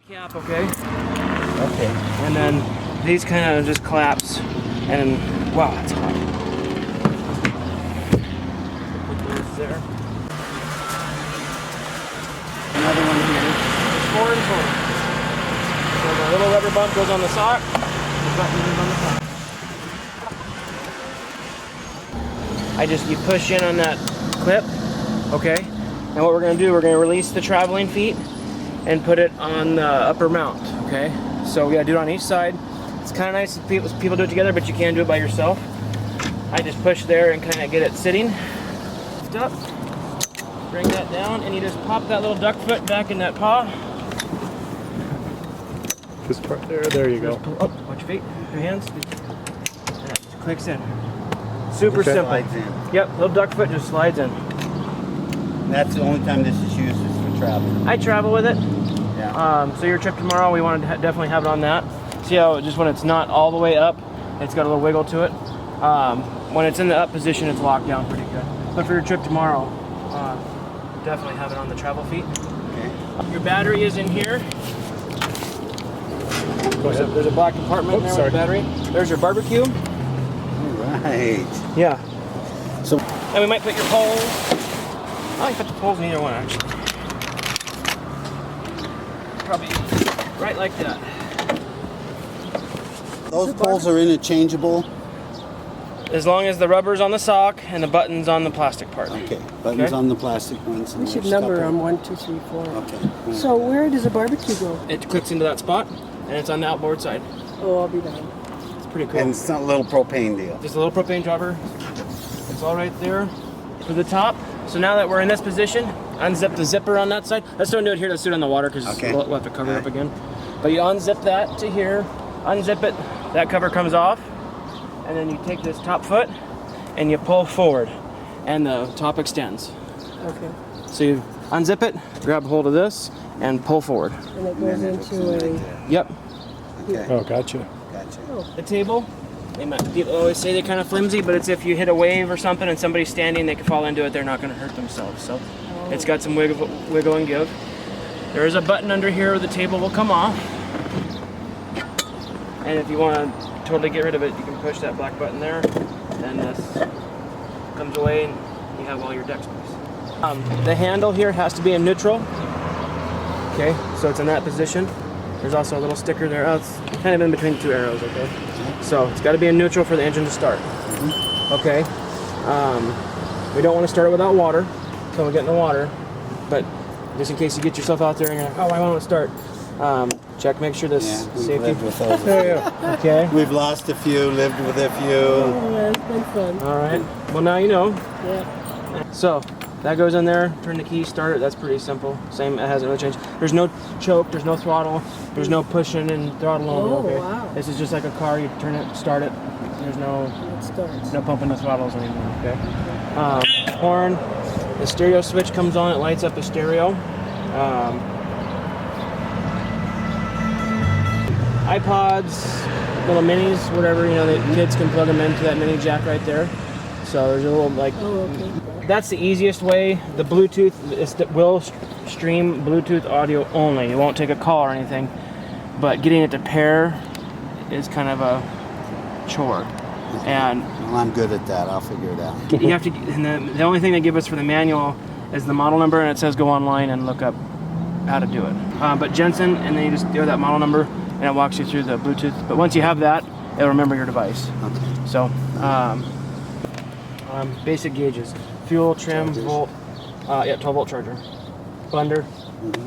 Cap, okay? Okay. And then these kind of just collapse, and wow, that's hot. Put those there. Another one here. It's 4 and 4. So the little rubber bump goes on the sock, the button goes on the sock. You push in on that clip, okay? And what we're gonna do, we're gonna release the traveling feet and put it on the upper mount, okay? So we gotta do it on each side. It's kind of nice if people do it together, but you can't do it by yourself. I just push there and kind of get it sitting. Lift up, bring that down, and you just pop that little duck foot back in that paw. This part there you go. Oh, watch your feet, your hands. And that just clicks in. Super simple. Slides in. Yep, little duck foot just slides in. And that's the only time this is used is for travel. I travel with it. Yeah. So your trip tomorrow, we want to definitely have it on that. See how just when it's not all the way up, it's got a little wiggle to it. When it's in the up position, it's locked down pretty good. But for your trip tomorrow, definitely have it on the travel feet. Okay. Your battery is in here. Go ahead. There's a black compartment there with the battery. There's your barbecue. All right. Yeah. So, And we might put your poles. I can put the poles in either one, actually. Probably right like that. those poles are interchangeable. As long as the rubber's on the sock and the button's on the plastic part. Okay. Buttons on the plastic ones. And We should there's number couple. them 1, 2, 3, 4. Okay. So where does the barbecue go? It clicks into that spot, and it's on the outboard side. Oh, I'll be down. It's pretty cool. And it's not a little propane deal. Just a little propane dropper. It's all right there. For the top, so now that we're in this position, unzip the zipper on that side. Let's don't do it here, let's do it on the water because Okay. we'll have to cover it up again. But you unzip that to here, unzip it, that cover comes off, and then you take this top foot and you pull forward, and the top extends. Okay. So you unzip it, grab hold of this, and pull forward. And it goes into a... Yep. Okay. Oh, gotcha. Gotcha. The table, people always say they're kind of flimsy, but it's if you hit a wave or something and somebody's standing, they can fall into it, they're not going to hurt themselves. So it's got some wiggle and give. There is a button under here where the table will come off. And if you want to totally get rid of it, you can push that black button there, and this comes away, and you have all your deck space. The handle here has to be in neutral. Okay, so it's in that position. There's also a little sticker there. Oh, it's kind of in between the two arrows, okay? So it's got to be in neutral for the engine to start. Okay. We don't want to start it without water until we get in the water, but just in case you get yourself out there and you're like, oh, I want to start. Check, make sure this Yeah, we've safety. lived with those. Okay. We've lost a few, lived with a few. Oh, yeah, it's been fun. All right. Well, now you know. Yeah. So that goes in there. Turn the key, start it. That's pretty simple. Same. It hasn't really changed. There's no choke. There's no throttle. There's no pushing and throttling. Oh, okay. wow. This is just like a car. You turn it, start it. There's no It starts. no pumping the throttles anymore. Okay. Horn. The stereo switch comes on. It lights up the stereo. iPods, little minis, whatever, you know, the kids can plug them into that mini jack right there. So there's a little like, Oh, okay. that's the easiest way. The Bluetooth will stream Bluetooth audio only. It won't take a call or anything, but getting it to pair is kind of a chore. And Well, I'm good at that. I'll figure it out. you have to, and the only thing they give us for the manual is the model number, and it says go online and look up how to do it. But Jensen, and then you just do that model number, and it walks you through the Bluetooth. But once you have that, it'll remember your device. Okay. So, basic gauges: fuel, trim, Chargers. volt, 12-volt charger, blender,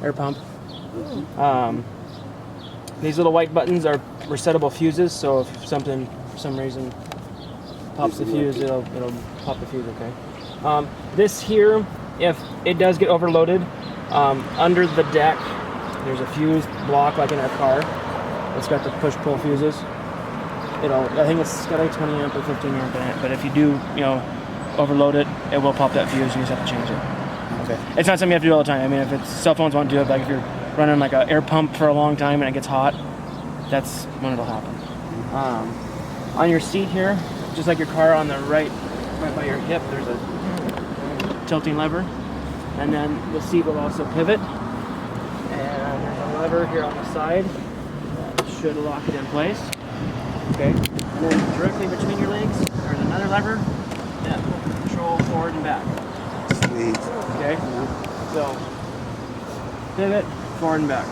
air pump. These little white buttons are resettable fuses. So if something for some reason pops the fuse, it'll pop the fuse. Okay. This here, if it does get overloaded, under the deck, there's a fuse block like in our car. It's got the push-pull fuses. I think it's got a 20 amp or 15 amp in it, but if you do, overload it, it will pop that fuse. You just have to change it. Okay. It's not something you have to do all the time. I mean, if it's cell phones won't do it, like if you're running like an air pump for a long time and it gets hot, that's when it'll happen. On your seat here, just like your car on the right by your hip, there's a tilting lever, and then the seat will also pivot. And there's a lever here on the side. That should lock it in place. Okay. And then directly between your legs, there's another lever that will control forward and back. Sweet. Okay. So pivot, forward and back.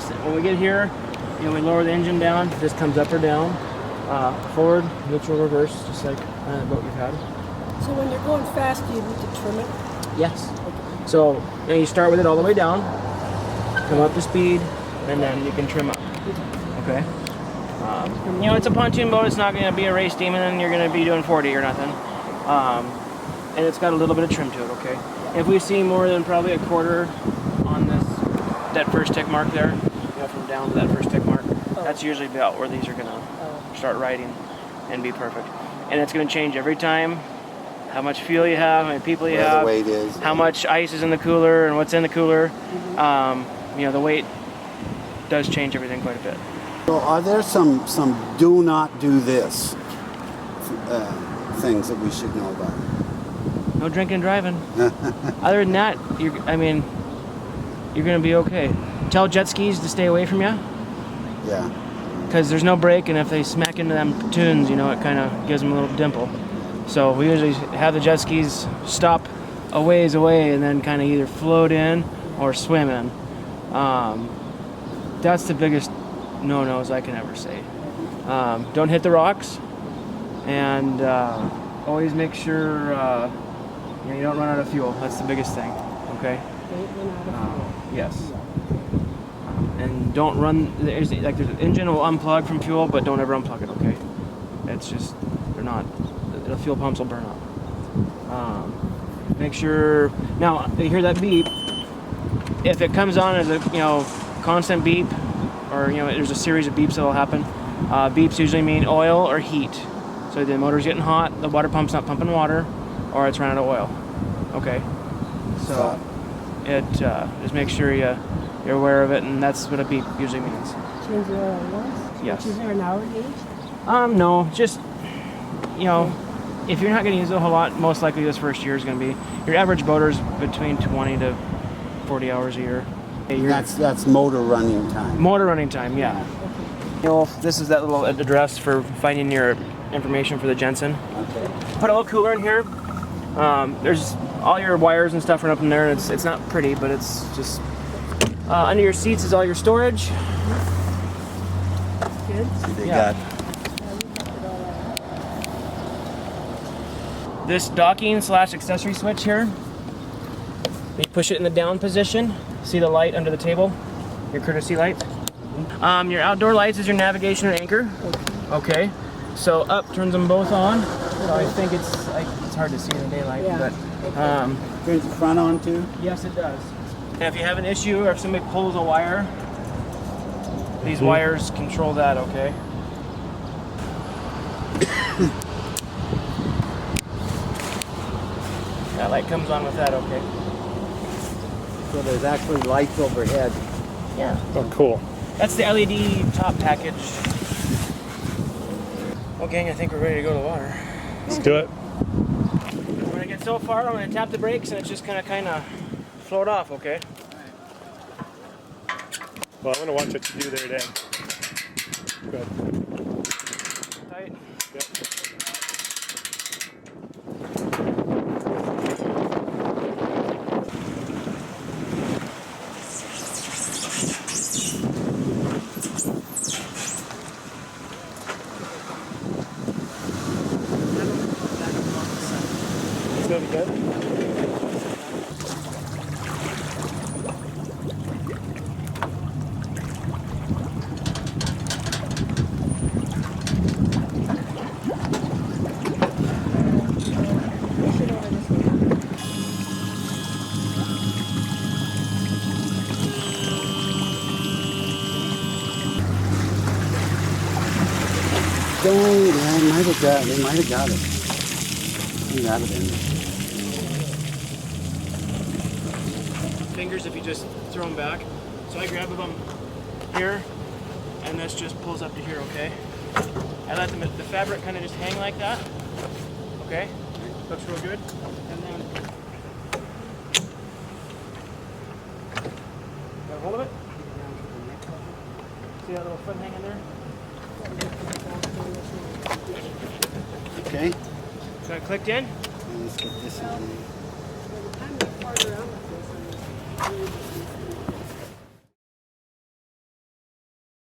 So when we get here, we lower the engine down. This comes up or down. Forward, neutral, reverse, just like the boat you've had. So when you're going fast, do you need to trim it? Yes. So you start with it all the way down, come up to speed, and then you can trim up. Okay. It's a pontoon boat. It's not going to be a race demon, and you're going to be doing 40 or nothing. And it's got a little bit of trim to it. Okay. If we see more than probably a quarter on that first tick mark there, from down to that first tick mark, that's usually about where these are going to start riding and be perfect. And it's going to change every time. How much fuel you have, how many people you have, the weight is, how much ice is in the cooler, and what's in the cooler. The weight does change everything quite a bit. So are there some do not do this things that we should know about? No drinking and driving. Other than that, you're going to be okay. Tell jet skis to stay away from you. Yeah. Because there's no brake, and if they smack into them pontoons, it kind of gives them a little dimple. So we usually have the jet skis stop a ways away and then kind of either float in or swim in. That's the biggest no-nos I can ever say. Don't hit the rocks, and always make sure you don't run out of fuel. That's the biggest thing. Okay. Don't run out of fuel. Yes. And don't run. There's the engine will unplug from fuel, but don't ever unplug it. Okay. It's just the fuel pumps will burn up. Make sure. Now you hear that beep. If it comes on as a constant beep, or there's a series of beeps that will happen. Beeps usually mean oil or heat. So the motor's getting hot, the water pump's not pumping water, or it's running out of oil. Okay. So just make sure you're aware of it, and that's what a beep usually means. Change the oil once? Yes. Is there an hour gauge? No, just if you're not going to use it a whole lot, most likely this first year is going to be your average boater's between 20 to 40 hours a year. That's motor running time. Motor running time, yeah. This is that little address for finding your information for the Jensen. Okay. Put a little cooler in here. There's all your wires and stuff run up in there. It's not pretty, but it's just under your seats is all your storage. Good. They Yeah. got This docking / accessory switch here. You push it in the down position. See the light under the table? Your courtesy light. Your outdoor lights is your navigation and anchor. Okay. So up turns them both on. So I think it's hard to see in the daylight, Yeah. but turns the front on too. yes, it does. And if you have an issue or if somebody pulls a wire, these wires control that. Okay. That light comes on with that. Okay. So there's actually lights overhead. Yeah. Oh, cool. That's the LED top package. Well, gang, I think we're ready to go to the water. Let's do it. When I get so far, I'm going to tap the brakes and it's just going to kind of float off, okay? Well, I'm going to watch what you do there, Dan. Good. Tight. Yep. It's going to be good. They might have got it. They got it in there. Fingers if you just throw them back. So I grab them here, and this just pulls up to here, okay? I let the fabric kind of just hang like that, okay? Looks real good. And then, got a hold of it? See that little foot hanging there? Okay. Got it clicked in? Let's get this in.